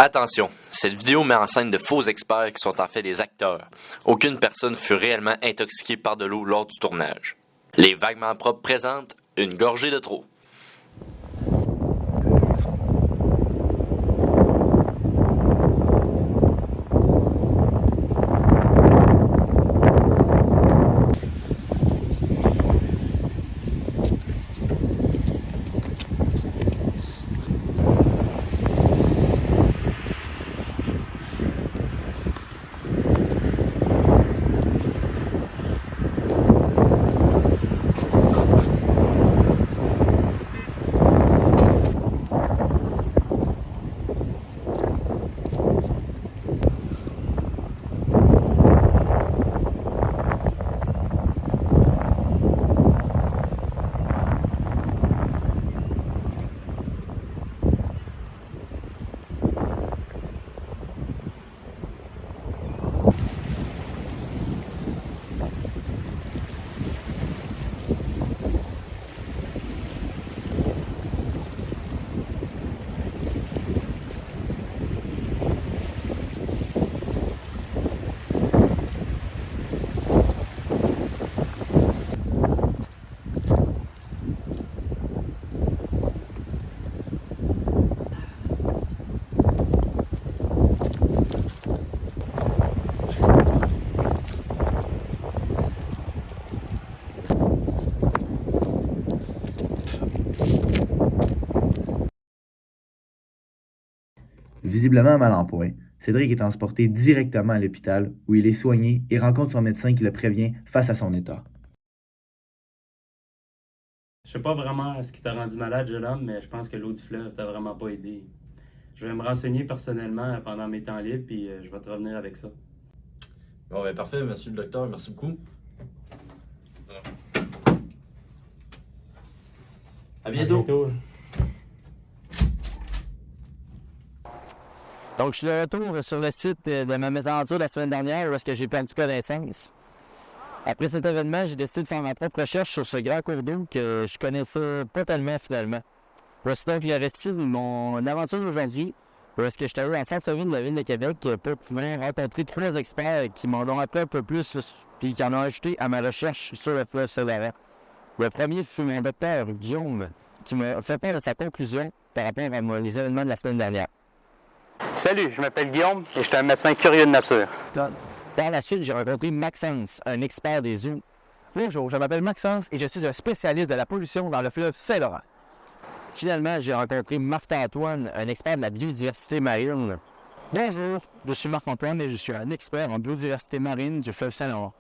Attention, cette vidéo met en scène de faux experts qui sont en fait des acteurs. Aucune personne fut réellement intoxiquée par de l'eau lors du tournage. Les Vaguement Propres présentent une gorgée de trop. Visiblement mal en point, Cédric est transporté directement à l'hôpital où il est soigné et rencontre son médecin qui le prévient face à son état. Je sais pas vraiment ce qui t'a rendu malade, jeune homme, mais je pense que l'eau du fleuve t'a vraiment pas aidé. Je vais me renseigner personnellement pendant mes temps libres, puis je vais te revenir avec ça. Bon, ben parfait, monsieur le docteur, merci beaucoup. À bientôt. Donc, je suis de retour sur le site de ma mésaventure la semaine dernière où est-ce que j'ai perdu connaissance. Après cet événement, j'ai décidé de faire ma propre recherche sur ce grand cours d'eau que je connaissais pas tellement finalement. Voici donc le récit de mon aventure d'aujourd'hui où est-ce que je suis allé à centre-ville de la ville de Québec pour pouvoir rencontrer trois experts qui m'en ont appris un peu plus et qui en ont ajouté à ma recherche sur le fleuve Saint-Laurent. Le premier fut mon docteur Guillaume qui m'a fait part de sa conclusion par rapport à les événements de la semaine dernière. Salut, je m'appelle Guillaume et je suis un médecin curieux de nature. Par la suite, j'ai rencontré Maxence, un expert des eaux. Bonjour, je m'appelle Maxence et je suis un spécialiste de la pollution dans le fleuve Saint-Laurent. Finalement, j'ai rencontré Marc-Antoine, un expert de la biodiversité marine. Bonjour, je suis Marc-Antoine et je suis un expert en biodiversité marine du fleuve Saint-Laurent.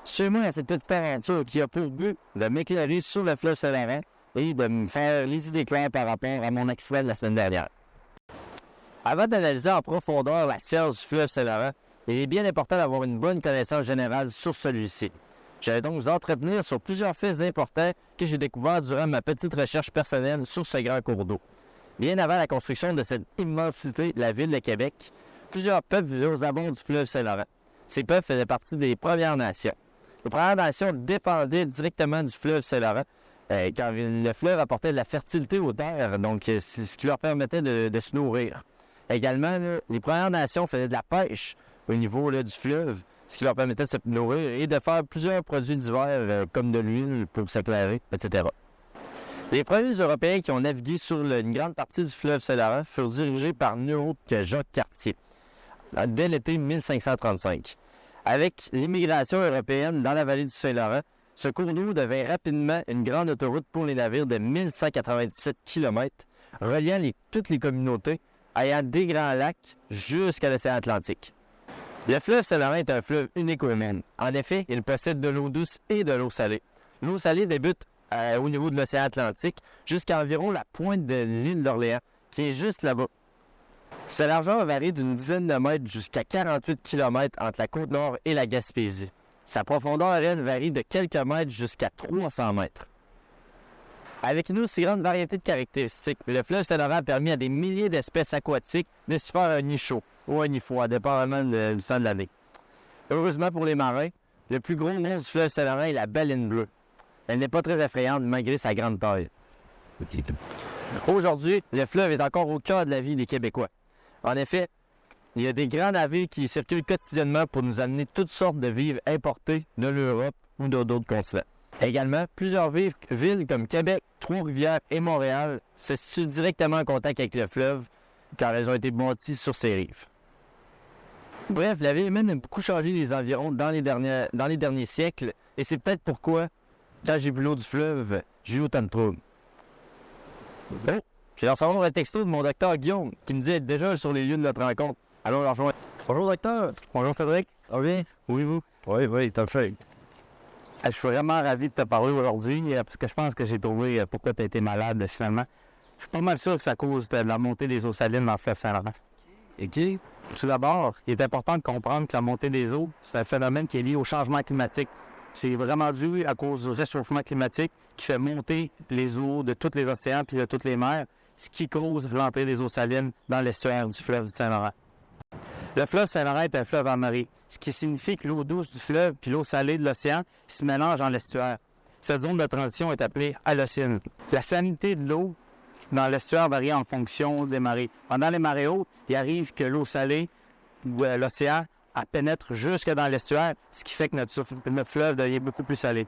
Suivez-moi à cette petite aventure qui a pour but de m'éclairer sur le fleuve Saint-Laurent et de me faire les idées claires par rapport à mon expert de la semaine dernière. Avant d'analyser en profondeur la science du fleuve Saint-Laurent, il est bien important d'avoir une bonne connaissance générale sur celui-ci. Je vais donc vous entretenir sur plusieurs faits importants que j'ai découverts durant ma petite recherche personnelle sur ce grand cours d'eau. Bien avant la construction de cette immensité, la ville de Québec, plusieurs peuples vivaient aux abords du fleuve Saint-Laurent. Ces peuples faisaient partie des Premières Nations. Les Premières Nations dépendaient directement du fleuve Saint-Laurent, car le fleuve apportait de la fertilité aux terres, donc c'est ce qui leur permettait de se nourrir. Également, les Premières Nations faisaient de la pêche au niveau du fleuve, ce qui leur permettait de se nourrir et de faire plusieurs produits divers, comme de l'huile pour s'éclairer, etc. Les premiers Européens qui ont navigué sur une grande partie du fleuve Saint-Laurent furent dirigés par nul autre que Jacques Cartier, dès l'été 1535. Avec l'immigration européenne dans la vallée du Saint-Laurent, ce cours d'eau devint rapidement une grande autoroute pour les navires de 1197 km, reliant toutes les communautés, ayant des grands lacs jusqu'à l'océan Atlantique. Le fleuve Saint-Laurent est un fleuve unique au monde. En effet, il possède de l'eau douce et de l'eau salée. L'eau salée débute au niveau de l'océan Atlantique jusqu'à environ la pointe de l'île d'Orléans, qui est juste là-bas. Sa largeur varie d'une dizaine de mètres jusqu'à 48 km entre la Côte-Nord et la Gaspésie. Sa profondeur, elle, varie de quelques mètres jusqu'à 300 mètres. Avec une aussi grande variété de caractéristiques, le fleuve Saint-Laurent a permis à des milliers d'espèces aquatiques de se faire un nid chaud ou un nid froid, dépendamment du temps de l'année. Heureusement pour les marins, le plus gros monstre du fleuve Saint-Laurent est la baleine bleue. Elle n'est pas très effrayante malgré sa grande taille. Aujourd'hui, le fleuve est encore au cœur de la vie des Québécois. En effet, il y a des grands navires qui circulent quotidiennement pour nous amener toutes sortes de vivres importés de l'Europe ou d'autres continents. Également, plusieurs villes comme Québec, Trois-Rivières et Montréal se situent directement en contact avec le fleuve car elles ont été bâties sur ses rives. Bref, la ville humaine a beaucoup changé les environs dans les derniers siècles et c'est peut-être pourquoi, quand j'ai bu l'eau du fleuve, j'ai eu autant de troubles. Oh, j'ai recevoir un texto de mon docteur Guillaume qui me dit être déjà sur les lieux de notre rencontre. Allons le rejoindre. Bonjour docteur. Bonjour Cédric. Ça va bien? Oui, vous? Oui, t'as fait. Je suis vraiment ravi de te parler aujourd'hui parce que je pense que j'ai trouvé pourquoi tu as été malade finalement. Je suis pas mal sûr que c'est à cause de la montée des eaux salines dans le fleuve Saint-Laurent. OK. Tout d'abord, il est important de comprendre que la montée des eaux, c'est un phénomène qui est lié au changement climatique. C'est vraiment dû à cause du réchauffement climatique qui fait monter les eaux de tous les océans puis de toutes les mers, ce qui cause l'entrée des eaux salines dans l'estuaire du fleuve Saint-Laurent. Le fleuve Saint-Laurent est un fleuve en marée, ce qui signifie que l'eau douce du fleuve puis l'eau salée de l'océan se mélangent dans l'estuaire. Cette zone de transition est appelée halocène. La salinité de l'eau dans l'estuaire varie en fonction des marées. Pendant les marées hautes, il arrive que l'eau salée ou l'océan pénètre jusque dans l'estuaire, ce qui fait que notre fleuve devient beaucoup plus salé.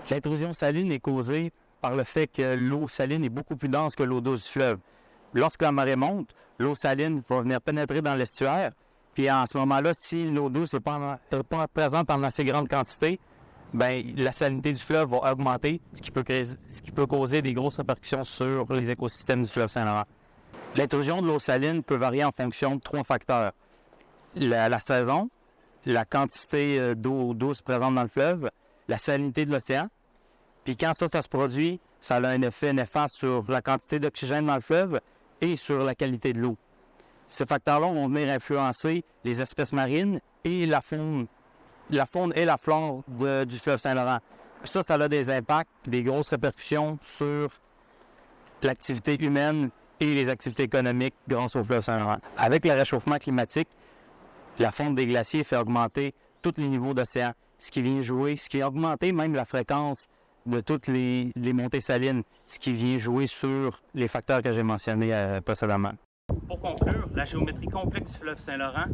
L'intrusion saline est causée par le fait que l'eau saline est beaucoup plus dense que l'eau douce du fleuve. Lorsque la marée monte, l'eau saline va venir pénétrer dans l'estuaire, puis en ce moment-là, si l'eau douce n'est pas présente en assez grande quantité, bien, la salinité du fleuve va augmenter, ce qui peut causer des grosses répercussions sur les écosystèmes du fleuve Saint-Laurent. L'intrusion de l'eau saline peut varier en fonction de 3 facteurs. La saison, la quantité d'eau douce présente dans le fleuve, la salinité de l'océan. Puis quand ça se produit, ça a un effet néfaste sur la quantité d'oxygène dans le fleuve et sur la qualité de l'eau. Ces facteurs-là vont venir influencer les espèces marines et la faune et la flore du fleuve Saint-Laurent. Puis ça a des impacts, des grosses répercussions sur l'activité humaine et les activités économiques grâce au fleuve Saint-Laurent. Avec le réchauffement climatique, la fonte des glaciers fait augmenter tous les niveaux d'océan, ce qui a augmenté même la fréquence de toutes les montées salines, ce qui vient jouer sur les facteurs que j'ai mentionnés précédemment. Pour conclure, la géométrie complexe du fleuve Saint-Laurent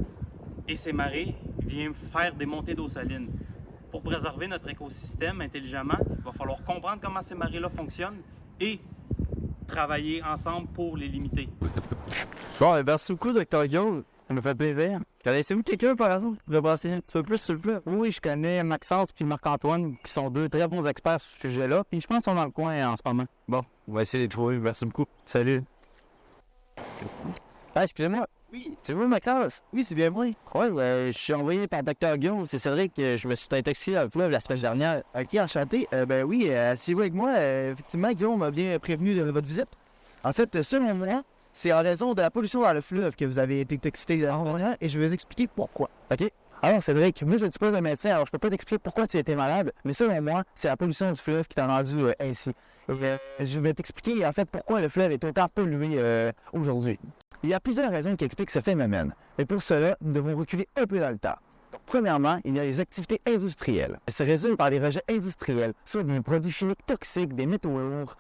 et ses marées vient faire des montées d'eau saline. Pour préserver notre écosystème intelligemment, il va falloir comprendre comment ces marées-là fonctionnent et travailler ensemble pour les limiter. Bon, merci beaucoup, Dr. Guillaume. Ça me fait plaisir. Connaissez-vous quelqu'un, par exemple, qui pourrait m'enseigner un petit peu plus sur le fleuve? Oui, je connais Maxence et Marc-Antoine, qui sont 2 très bons experts sur ce sujet-là, puis je pense qu'ils sont dans le coin en ce moment. Bon, on va essayer de les trouver. Merci beaucoup. Salut. Ah, excusez-moi. Oui. C'est vous, Maxence? Oui, c'est bien moi. Oui, je suis envoyé par Dr. Guillaume. C'est vrai que je me suis intoxiqué dans le fleuve la semaine dernière. Ok, enchanté. Oui, asseyez-vous avec moi. Effectivement, Guillaume m'a bien prévenu de votre visite. En fait, selon moi, c'est en raison de la pollution dans le fleuve que vous avez été intoxiqué et je vais vous expliquer pourquoi. OK. Alors, Cédric, moi, je ne suis pas un médecin, alors je peux pas t'expliquer pourquoi tu étais malade, mais selon moi, c'est la pollution du fleuve qui t'a rendu ainsi. Je vais t'expliquer, en fait, pourquoi le fleuve est autant pollué aujourd'hui. Il y a plusieurs raisons qui expliquent ce phénomène. Et pour cela, nous devons reculer un peu dans le temps. Donc, premièrement, il y a les activités industrielles. Elles se résument par des rejets industriels, soit des produits chimiques toxiques, des métaux lourds,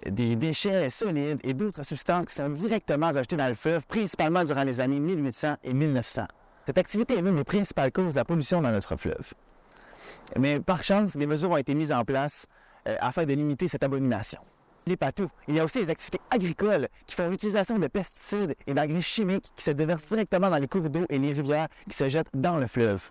des déchets solides et d'autres substances qui sont directement rejetées dans le fleuve, principalement durant les années 1800 et 1900. Cette activité est l'une des principales causes de la pollution dans notre fleuve. Mais par chance, des mesures ont été mises en place afin de limiter cette abomination. Il n'est pas tout. Il y a aussi les activités agricoles qui font l'utilisation de pesticides et d'engrais chimiques qui se déversent directement dans les cours d'eau et les rivières qui se jettent dans le fleuve.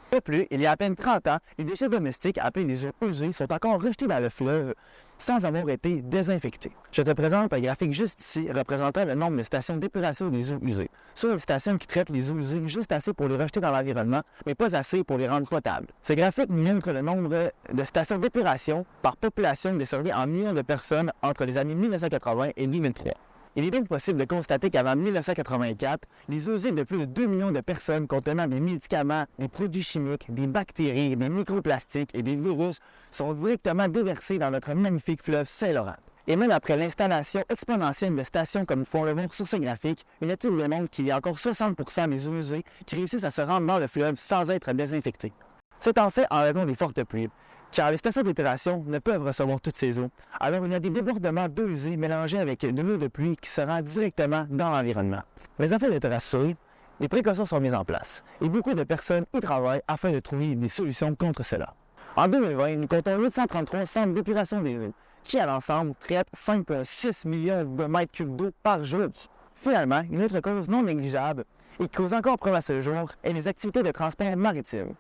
De plus, il y a à peine 30 ans, les déchets domestiques appelés les eaux usées sont encore rejetés dans le fleuve sans avoir été désinfectés. Je te présente un graphique juste ici représentant le nombre de stations d'épuration des eaux usées. Ce sont des stations qui traitent les eaux usées juste assez pour les rejeter dans l'environnement, mais pas assez pour les rendre potables. Ce graphique nous montre le nombre de stations d'épuration par population desservies en millions de personnes entre les années 1980 et 2003. Il est donc possible de constater qu'avant 1984, les usines de plus de 2 millions de personnes contenant des médicaments, des produits chimiques, des bactéries, des microplastiques et des virus sont directement déversés dans notre magnifique fleuve Saint-Laurent. Et même après l'installation exponentielle de stations comme font le voir sur ce graphique, une étude démontre qu'il y a encore 60% des eaux usées qui réussissent à se rendre dans le fleuve sans être désinfectées. C'est en fait en raison des fortes pluies. car les stations d'épuration ne peuvent recevoir toutes ces eaux. Alors il y a des débordements d'eau usée mélangés avec de l'eau de pluie qui se rend directement dans l'environnement. Mais afin de te rassurer, des précautions sont mises en place et beaucoup de personnes y travaillent afin de trouver des solutions contre cela. En 2020, nous comptons 833 centres d'épuration des eaux qui, à l'ensemble, traitent 5,6 millions de mètres cubes d'eau par jour. Finalement, une autre cause non négligeable et qui cause encore problème à ce jour est les activités de transport maritime.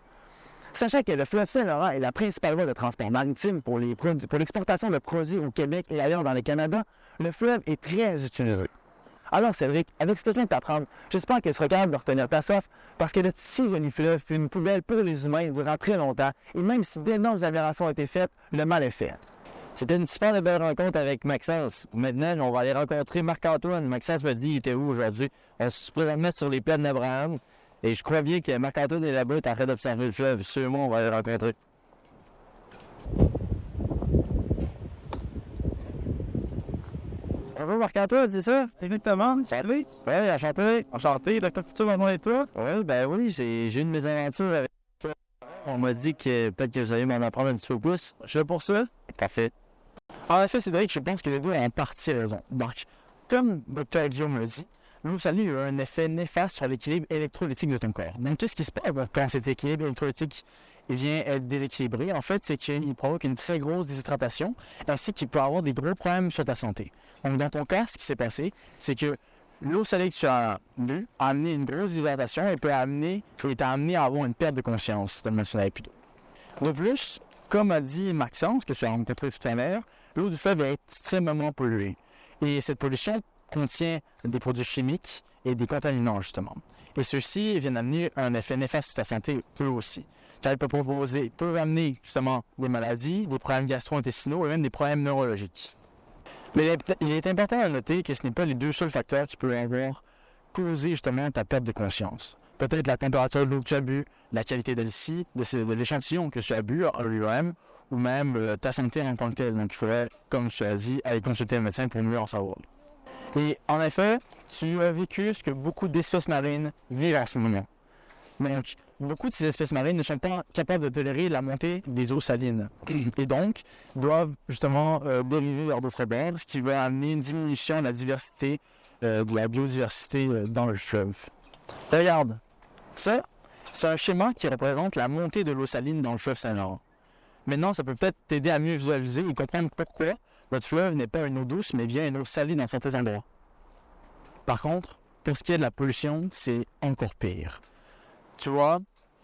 Sachant que le fleuve Saint-Laurent est la principale voie de transport maritime pour l'exportation de produits au Québec et ailleurs dans le Canada, le fleuve est très utilisé. Alors Cédric, avec ce que je viens de t'apprendre, j'espère que tu seras capable de retenir ta soif parce que le si joli fleuve fut une poubelle pour les humains durant très longtemps et même si d'énormes améliorations ont été faites, le mal est fait. C'était une super belle rencontre avec Maxence. Maintenant, on va aller rencontrer Marc-Antoine. Maxence m'a dit qu'il était où aujourd'hui. On se présentement sur les plaines d'Abraham. Et je crois bien que Marc-Antoine est là-bas, est en train d'observer le fleuve. Sûrement, on va aller rencontrer. Bonjour Marc-Antoine, c'est ça? Exactement. Salut. Oui, enchanté. Enchanté, Dr. Couture, maman et toi? Oui, ben oui, j'ai une de mes aventures avec ça. On m'a dit que peut-être que vous allez m'en apprendre un petit peu plus. Je suis là pour ça. Parfait. En effet, Cédric, je pense que les deux ont en partie raison. Donc, comme Dr. Guillaume l'a dit, l'eau salée a un effet néfaste sur l'équilibre électrolytique de ton corps. Donc, qu'est-ce qui se passe quand cet équilibre électrolytique vient être déséquilibré? En fait, c'est qu'il provoque une très grosse déshydratation, ainsi qu'il peut avoir des gros problèmes sur ta santé. Donc, dans ton cas, ce qui s'est passé, c'est que l'eau salée que tu as bu a amené une grosse déshydratation et t'a amené à avoir une perte de conscience tellement tu n'avais plus d'eau. De plus, comme a dit Maxence, que tu as rencontré tout à l'heure, l'eau du fleuve est extrêmement polluée. Et cette pollution contient des produits chimiques et des contaminants, justement. Et ceux-ci viennent amener un effet néfaste sur ta santé, eux aussi. Car ils peuvent amener, justement, des maladies, des problèmes gastro-intestinaux et même des problèmes neurologiques. Mais il est important à noter que ce n'est pas les deux seuls facteurs qui peuvent avoir causé, justement, ta perte de conscience. Peut-être la température de l'eau que tu as bu, la qualité de l'échantillon que tu as bu en lui-même, ou même ta santé en tant que telle. Donc, il faudrait, comme tu as dit, aller consulter un médecin pour mieux en savoir. Et en effet, tu as vécu ce que beaucoup d'espèces marines vivent en ce moment. Donc, beaucoup de ces espèces marines ne sont pas capables de tolérer la montée des eaux salines. Et donc, doivent justement dériver vers d'autres mers, ce qui va amener une diminution de la diversité, de la biodiversité dans le fleuve. Regarde, ça, c'est un schéma qui représente la montée de l'eau saline dans le fleuve Saint-Laurent. Maintenant, ça peut peut-être t'aider à mieux visualiser et comprendre pourquoi votre fleuve n'est pas une eau douce, mais bien une eau salée dans certains endroits. Par contre, pour ce qui est de la pollution, c'est encore pire. Tu vois,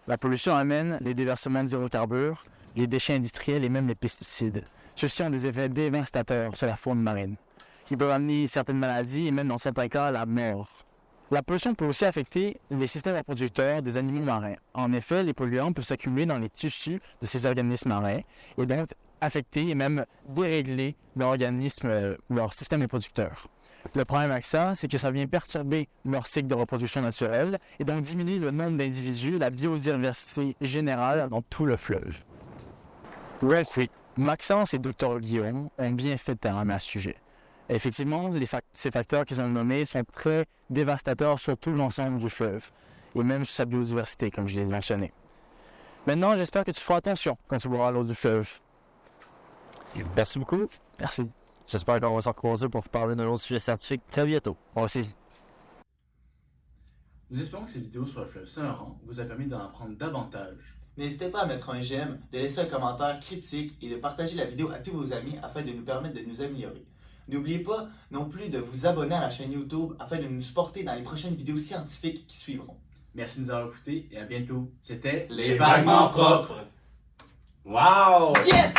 la pollution amène les déversements d'hydrocarbures, les déchets industriels et même les pesticides. Ceux-ci ont des effets dévastateurs sur la faune marine. Ils peuvent amener certaines maladies et même dans certains cas la mort. La pollution peut aussi affecter les systèmes reproducteurs des animaux marins. En effet, les polluants peuvent s'accumuler dans les tissus de ces organismes marins et donc affecter et même dérégler leur système reproducteur. Le problème avec ça, c'est que ça vient perturber leur cycle de reproduction naturelle et donc diminuer le nombre d'individus, la biodiversité générale dans tout le fleuve. Oui, Maxence et Dr. Guillaume ont bien fait de terrain à ce sujet. Effectivement, ces facteurs qu'ils ont nommés sont très dévastateurs sur tout l'ensemble du fleuve, et même sur sa biodiversité, comme je l'ai mentionné. Maintenant, j'espère que tu feras attention quand tu boiras l'eau du fleuve. Merci beaucoup. Merci. J'espère qu'on va se recroiser pour parler d'un autre sujet scientifique très bientôt. Moi aussi. Nous espérons que cette vidéo sur le fleuve Saint-Laurent vous a permis d'en apprendre davantage. N'hésitez pas à mettre un j'aime, de laisser un commentaire critique et de partager la vidéo à tous vos amis afin de nous permettre de nous améliorer. N'oubliez pas non plus de vous abonner à la chaîne YouTube afin de nous supporter dans les prochaines vidéos scientifiques qui suivront. Merci de nous avoir écoutés et à bientôt. C'était Les Vaguement Propres. Wow! Yes!